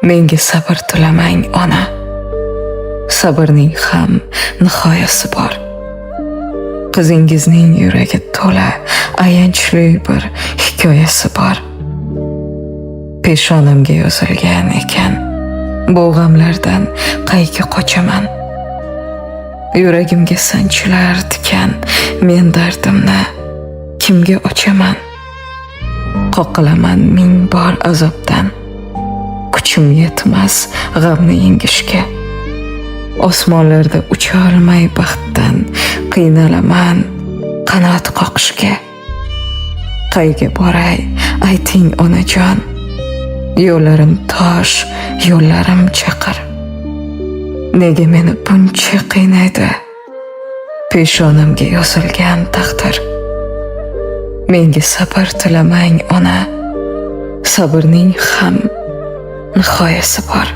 Menga sabr tilamang ona. Sabrning ham nihoyasi bor. Qizingizning yuragi to'la ayanchli bir hikoyasi bor. Peshonamga yozilgan ekan, bu g'amlardan qayga qochaman. Yuragimga sanchilar tikan, men dardimni kimga ochaman? Qoqilaman ming bor azobdan, kuchim yetmas g'amni yengishga. Osmonlarda ucha olmay baxtdan qiynalaman qanot qoqishga. Qayga boray ayting onajon, yo'llarim tosh, yo'llarim chaqir. Nega meni buncha qiynaydi peshonamga yozilgan taqdir? Menga sabr tilamang ona, sabrning ham nihoyasi bor.